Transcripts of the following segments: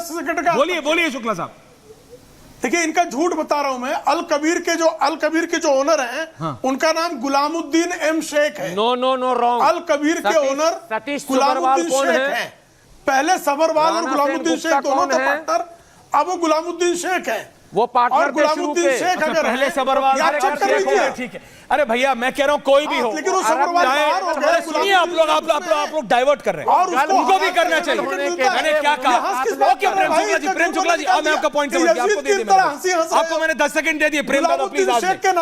10 second का। बोलिए बोलिए शुक्ला साहब। देखिए इनका झूठ बता रहा हूं मैं। अल कबीर के जो ओनर हैं, हाँ। उनका नाम गुलामुद्दीन एम शेख है। No no no wrong. Al Kabir के ओनर सतीश गुलामुद्दीन कौन शेख है? है। पहले सबरवाल और गुलामुद्दीन शेख दोनों थे है? पार्टनर, अब वो गुलामुद्दीन शेख है। वो पार्टनर और गुलामुद्दीन शेख अच्छा, अगर पहले है, सबरवाल आप चेक कर लीजिए। ठीक है। अरे भैया मैं कह रहा हूँ कोई भी हो, लेकिन वो सबरवाल बाहर हो गए। सुनिए आप लोग डाइवर्ट कर रहे हैं और उसको उनको भी करना चाहिए। मैंने क्या कहा? ओके प्रेम शुक्ला जी, अब मैं आपका पॉइंट समझ गया, आपको दे दिया। आपको मैंने 10 सेकंड दे दिए। प्रेम दादा प्लीज,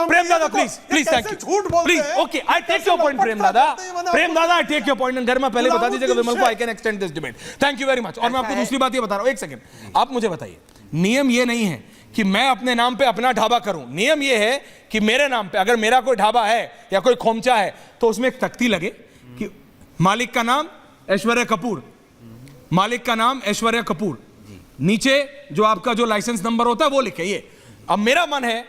प्रेम दादा please please. Okay I take your point Prem दादा आई टेक योर पॉइंट। घर में पहले बता दीजिएगा विमल को, I can extend this debate. Thank you very much. और मैं आपको दूसरी बात ये बता रहा हूँ, एक सेकंड आप मुझे बताइए, नियम ये नहीं है कि मैं अपने नाम पे अपना ढाबा करूं। नियम यह है कि मेरे नाम पे अगर मेरा कोई ढाबा है या कोई खोमचा है तो उसमें एक तख्ती लगे कि मालिक का नाम ऐश्वर्या कपूर, मालिक का नाम ऐश्वर्या कपूर, नीचे जो आपका जो लाइसेंस नंबर होता है वो लिखे। ये अब मेरा मन है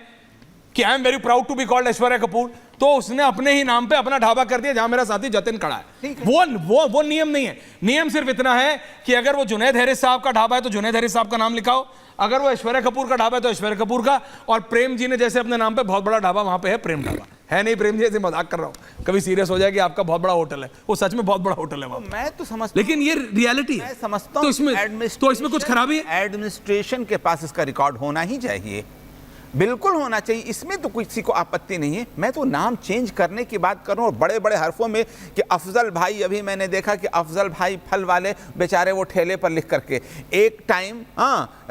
कि I am very proud to be called Aishwarya Kapoor, तो उसने अपने ही नाम पे अपना ढाबा कर दिया जहां मेरा साथी जतिन खड़ा है। वो नियम नहीं है। नियम सिर्फ इतना है कि अगर वो जुनैद हैरिस साहब का ढाबा है तो जुनैद हैरिस साहब का नाम लिखाओ, अगर वो ऐश्वर्या कपूर का ढाबा है तो ऐश्वर्या कपूर का। और प्रेम जी ने जैसे अपने नाम पे बहुत बड़ा ढाबा, वहां पे है प्रेम ढाबा है। नहीं प्रेम जी, ऐसे मजाक कर रहा हूं, कभी सीरियस हो जाए कि आपका बहुत बड़ा होटल है, वो सच में बहुत बड़ा होटल है वहां। मैं तो समझता, लेकिन ये रियलिटी है, समझता तो इसमें कुछ खराबी है। एडमिनिस्ट्रेशन के पास इसका रिकॉर्ड होना ही चाहिए, बिल्कुल होना चाहिए, इसमें तो किसी को आपत्ति नहीं है। मैं तो नाम चेंज करने की बात कर रहा हूँ बड़े बड़े हरफों में कि अफजल भाई, अभी मैंने देखा कि अफजल भाई फल वाले बेचारे वो ठेले पर लिख करके एक टाइम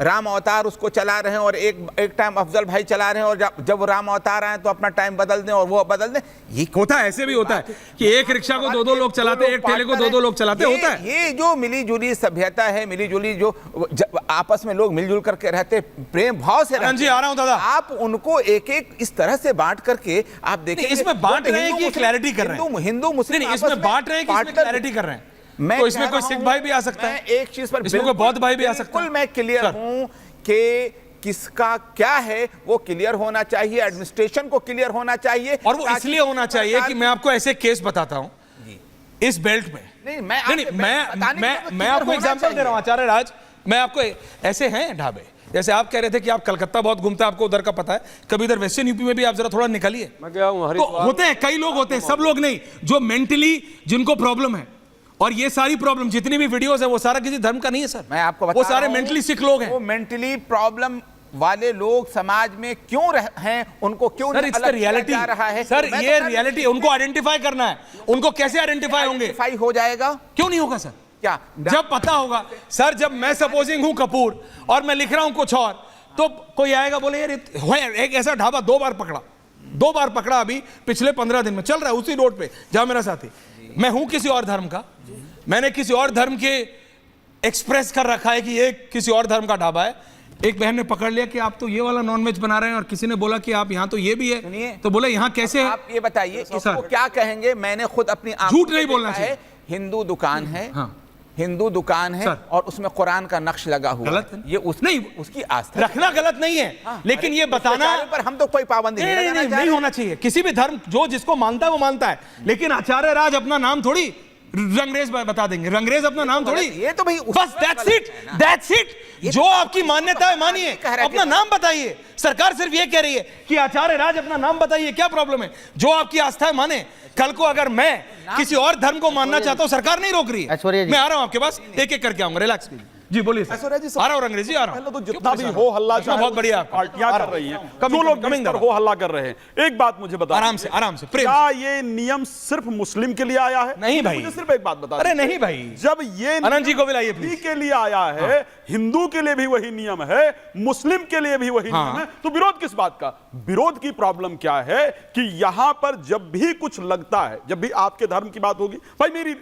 राम अवतार उसको चला रहे हैं और एक टाइम अफजल भाई चला रहे हैं, और जब वो राम अवतार आए तो अपना टाइम बदल दें और वो बदल दें। ये होता है, ऐसे भी होता है कि एक रिक्शा को दो लोग चलाते, एक ठेले को दो लोग चलाते, होता है। ये जो मिली जुली सभ्यता है, मिली जुली जो आपस में लोग मिलजुल करके रहते, प्रेम भाव से रहते। जी आ रहा हूं दादा। आप उनको एक एक इस तरह से बांट करके आप देखिए, इसमें बांट रहे हैं कि क्लैरिटी कर रहे हैं? हिंदू मुस्लिम इसमें बांट रहे हैं कि इसमें क्लैरिटी कर रहे हैं? तो इसमें कोई सिख भाई भी आ सकता है, एक चीज पर इसमें कोई बौद्ध भाई भी आ सकता है। मैं क्लियर हूं कि किसका क्या है वो क्लियर होना चाहिए, एडमिनिस्ट्रेशन को क्लियर होना चाहिए। और वो इसलिए होना चाहिए कि मैं आपको ऐसे केस बताता हूं इस बेल्ट में। मैं आपको एग्जांपल दे रहा हूं आचार्य राज, मैं आपको ऐसे हैं ढाबे, जैसे आप कह रहे थे कि आप कलकत्ता बहुत घूमते हैं, आपको उधर का पता है, कभी इधर वेस्टर्न यूपी में भी आप जरा थोड़ा निकलिए। मैं गया हूं, तो होते हैं, कई लोग होते हैं, सब लोग नहीं, जो मेंटली जिनको प्रॉब्लम है। और ये सारी प्रॉब्लम जितनी भी वीडियोस है वो सारा किसी धर्म का नहीं है सर, मैं आपको बता वो सारे मेंटली सिक लोग हैं। वो मेंटली प्रॉब्लम वाले लोग समाज में क्यों हैं, उनको क्यों सर, अलग रियलिटी किया जा रहा है? सर, ये रियलिटी, उनको आइडेंटिफाई करना है। उनको कैसे आइडेंटिफाई होंगे? आइडेंटिफाई हो जाएगा, क्यों नहीं होगा सर? क्या जब पता होगा सर, जब मैं सपोजिंग हूं कपूर और मैं लिख रहा हूं कुछ और, तो कोई आएगा बोले यार एक ऐसा ढाबा 2 बार पकड़ा अभी पिछले 15 दिन में, चल रहा है उसी रोड पे जहां मेरा साथी। मैं हूं किसी और धर्म का, मैंने किसी और धर्म के एक्सप्रेस कर रखा है कि ये किसी और धर्म का ढाबा है। एक बहन ने पकड़ लिया कि आप तो ये वाला नॉनवेज बना रहे हैं, और किसी ने बोला कि आप यहाँ तो ये भी है, तो बोले यहाँ कैसे है? आप ये बताइए इसको क्या कहेंगे? मैंने खुद अपनी झूठ नहीं बोलना चाहिए। हिंदू दुकान है, हाँ। हिंदू दुकान है और उसमें कुरान का नक्श लगा हुआ गलत है? ये उसकी आस्था रखना गलत नहीं है। हाँ, लेकिन ये बताना पर हम तो कोई पाबंदी नहीं होना चाहिए। किसी भी धर्म जो जिसको मानता है वो मानता है, लेकिन आचार्य राज अपना नाम थोड़ी रंगरेज बता देंगे, रंगरेज अपना नाम थोड़ी। ये तो भाई बस दैट्स इट। जो आपकी मान्यता है मानिए, अपना नाम बताइए। सरकार सिर्फ ये कह रही है कि आचार्य राज अपना नाम बताइए, क्या प्रॉब्लम है? जो आपकी आस्था है माने। कल को अगर मैं किसी और धर्म को मानना चाहता हूं, सरकार नहीं रोक रही है। मैं आ रहा हूं आपके पास, एक एक करके आऊंगा, रिलैक्स कीजिए। जी बोलिए सर। आ रहा हूं अंग्रेजी आ रहा हूं। तो जितना भी हो हल्ला बहुत बढ़िया पार्टियां कर रही हैं, जो लोग हो हल्ला कर रहे हैं, एक बात मुझे बता, आराम से क्या ये नियम सिर्फ मुस्लिम के लिए आया है? नहीं भाई, मुझे सिर्फ एक बात बता। अरे नहीं भाई, जब ये अनंत जी को भी लाइए प्लीज के लिए आया है, हिंदू के लिए भी वही नियम है, मुस्लिम के लिए भी वही नियम है, तो विरोध किस बात का? विरोध की प्रॉब्लम क्या है कि यहां पर जब भी कुछ लगता है, जब भी आपके धर्म की बात होगी, भाई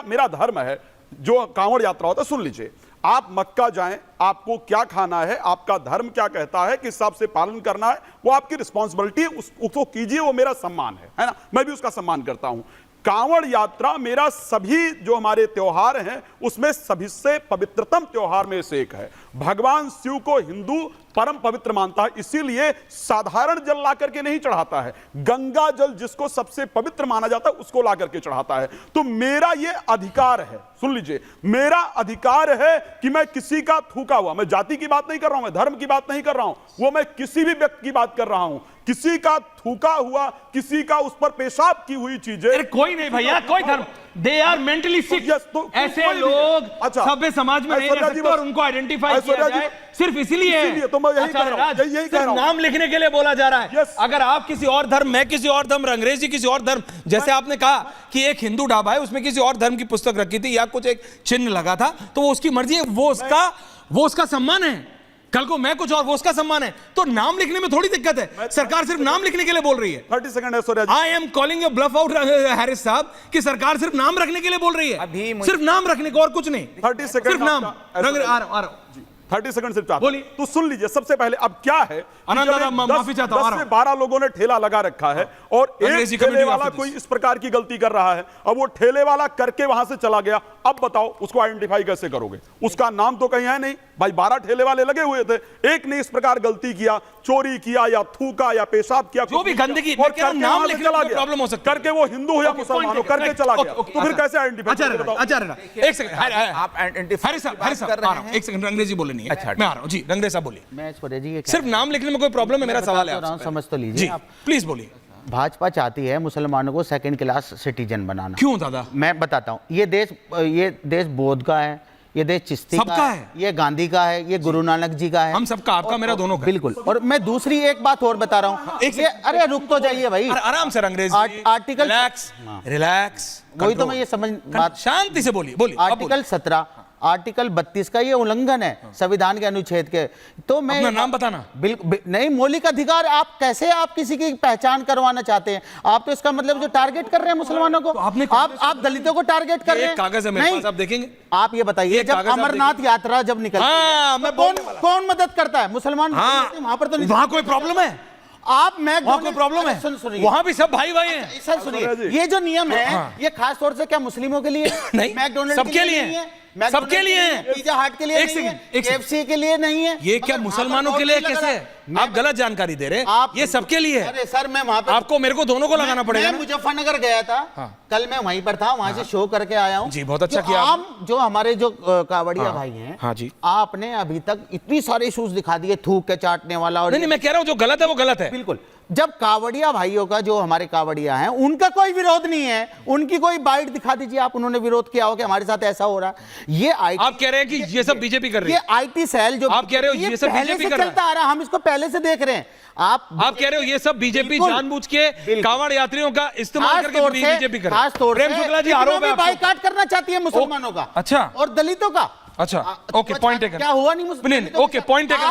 मेरा धर्म है, जो कांवड़ यात्रा होता है, सुन लीजिए, आप मक्का जाएं, आपको क्या खाना है, आपका धर्म क्या कहता है, किस हिसाब से पालन करना है, वो आपकी रिस्पॉन्सिबिलिटी, उसको कीजिए, वो मेरा सम्मान है ना, मैं भी उसका सम्मान करता हूं। कांवड़ यात्रा मेरा सभी जो हमारे त्योहार हैं उसमें सभी से पवित्रतम त्योहार में से एक है। भगवान शिव को हिंदू परम पवित्र मानता है, इसीलिए साधारण जल ला करके नहीं चढ़ाता है, गंगा जल जिसको सबसे पवित्र माना जाता है उसको ला करके चढ़ाता है। तो मेरा ये अधिकार है, सुन लीजिए, मेरा अधिकार है कि मैं किसी का थूका हुआ, मैं जाति की बात नहीं कर रहा हूं, मैं धर्म की बात नहीं कर रहा हूं, वो मैं किसी भी व्यक्ति की बात कर रहा हूं, किसी का थूका हुआ, किसी का उस पर पेशाब की हुई चीजें। अरे कोई नहीं भैया, कोई धर्म, दे आर मेंटली सिक। ऐसे लोग सभ्य समाज में नहीं रह सकते और उनको आइडेंटिफाई किया जाए सिर्फ इसीलिए। तो मैं यही कह रहा हूं, यही कह रहा हूं। नाम लिखने के लिए बोला जा रहा है। अगर आप किसी और धर्म, मैं किसी और धर्म, अंग्रेजी किसी और धर्म, जैसे आपने कहा कि एक हिंदू ढाबा है उसमें किसी और धर्म की पुस्तक रखी थी या कुछ एक चिन्ह लगा था, तो वो उसकी मर्जी है, वो उसका सम्मान है। कल को मैं कुछ और, वो उसका सम्मान है। तो नाम लिखने में थोड़ी दिक्कत है, सरकार सिर्फ नाम लिखने के लिए बोल रही है। 30 सेकंड है Surya ji. I am calling you bluff out Harris साहब कि सरकार सिर्फ नाम रखने के लिए बोल रही है, सिर्फ नाम रखने को और कुछ नहीं। 30 सेकंड सिर्फ नाम। आ रहा हूं 30 सेकंड सिर्फ चाहता बोलिए। तो सुन लीजिए, सबसे पहले अब क्या है, आनंद दादा, माफी चाहता हूं, 10 से 12 लोगों ने ठेला लगा रखा है और एक ठेले वाला कोई इस प्रकार की गलती कर रहा है, अब वो ठेले वाला करके वहां से चला गया, अब बताओ उसको आइडेंटिफाई कैसे करोगे? उसका नाम तो कहीं है नहीं भाई, 12 ठेले वाले लगे हुए थे, एक ने इस प्रकार गलती किया, चोरी किया या थूका या पेशाब किया, जो भी गंदगी, और करके नाम वहां से लिखने चला में गया, प्रॉब्लम हो सकती है, करके वो हिंदू हो या मुसलमान हो, करके चला गया, तो फिर कैसे आइडेंटिफाई? एक सेकंड, आप आइडेंटिफाई कर रहे हैं, एक सेकंड, अंग्रेजी बोले नहीं है, मैं आ रहा हूं जी, रंगरे साहब बोलिए। मैं सूर्य जी ये सिर्फ नाम लिखने में कोई प्रॉब्लम है? मेरा सवाल है आपसे। समझ तो लीजिए जी, आप। प्लीज बोलिए। भाजपा चाहती है मुसलमानों को सेकंड क्लास सिटीजन बनाना। क्यों दादा? मैं बताता हूँ, ये देश बौद्ध का है, ये देश चिश्ती का है, ये गांधी का है, ये गुरु नानक जी का है, हम सबका, आपका मेरा दोनों का। बिल्कुल। और मैं दूसरी एक बात और बता रहा हूँ, अरे रुक तो जाइए भाई, आराम से अंग्रेजी, आर्टिकल रिलैक्स, वही तो मैं ये समझ बात, शांति से बोलिए। आर्टिकल 17, आर्टिकल 32 का ये उल्लंघन है संविधान के अनुच्छेद के। तो मैं अपना नाम बताना। बिल्कुल नहीं, मौलिक अधिकार आप कैसे आप किसी की पहचान करवाना चाहते हैं? आप तो इसका मतलब जो टारगेट कर रहे हैं मुसलमानों को, आप दलितों को टारगेट कर रहे हैं। कागज है मेरे पास, आप देखेंगे। आप ये बताइए, जब अमरनाथ यात्रा जब निकलती है, कौन मदद करता है? मुसलमान। वहां पर तो वहां कोई प्रॉब्लम है? आप वहां कोई प्रॉब्लम है? सुनिए, वहां भी सब भाई हैं। सर सुनिए, ये जो नियम है ये खास तौर से क्या मुस्लिमों के लिए नहीं, मैकडोनल्ड सबके लिए है, सबके लिए है, पिज़्ज़ा हट के लिए नहीं है, KFC के लिए नहीं है। ये क्या मुसलमानों के लिए कैसे? आप गलत जानकारी दे रहे हैं, ये सबके लिए है। अरे सर, मैं वहां पे, आपको मेरे को दोनों को लगाना पड़ेगा। मैं मुजफ्फरनगर गया था, कल मैं वहीं पर था, वहां से शो करके आया हूं जी, बहुत अच्छा किया। जो हमारे जो कावड़िया भाई हैं, हाँ जी, आपने अभी तक इतनी सारे इश्यूज दिखा दिए, थूक के चाटने वाला। और नहीं, मैं कह रहा हूं जो गलत है वो गलत है। बिल्कुल। जब कावड़िया भाइयों का, जो हमारे कावड़िया हैं, उनका कोई विरोध नहीं है, उनकी कोई बाइट दिखा दीजिए आप, उन्होंने विरोध किया हो कि हमारे साथ ऐसा हो रहा है। ये आप कह रहे हैं कि ये सब बीजेपी कर रही है? ये IT सेल जो आप कह रहे हो ये सब बीजेपी कर रहा है? चलता आ रहा, हम इसको पहले से देख रहे हैं। आप कह रहे हो ये सब बीजेपी जानबूझ के कांवड़ यात्रियों का इस्तेमाल करके बीजेपी कर रही है? खास तौर से प्रेम शुक्ला जी आरोप है, बाइकाट करना चाहती है मुसलमानों का। अच्छा, और दलितों का। अच्छा, ओके, पॉइंट टेकन। क्या हुआ नहीं? Okay, point taken.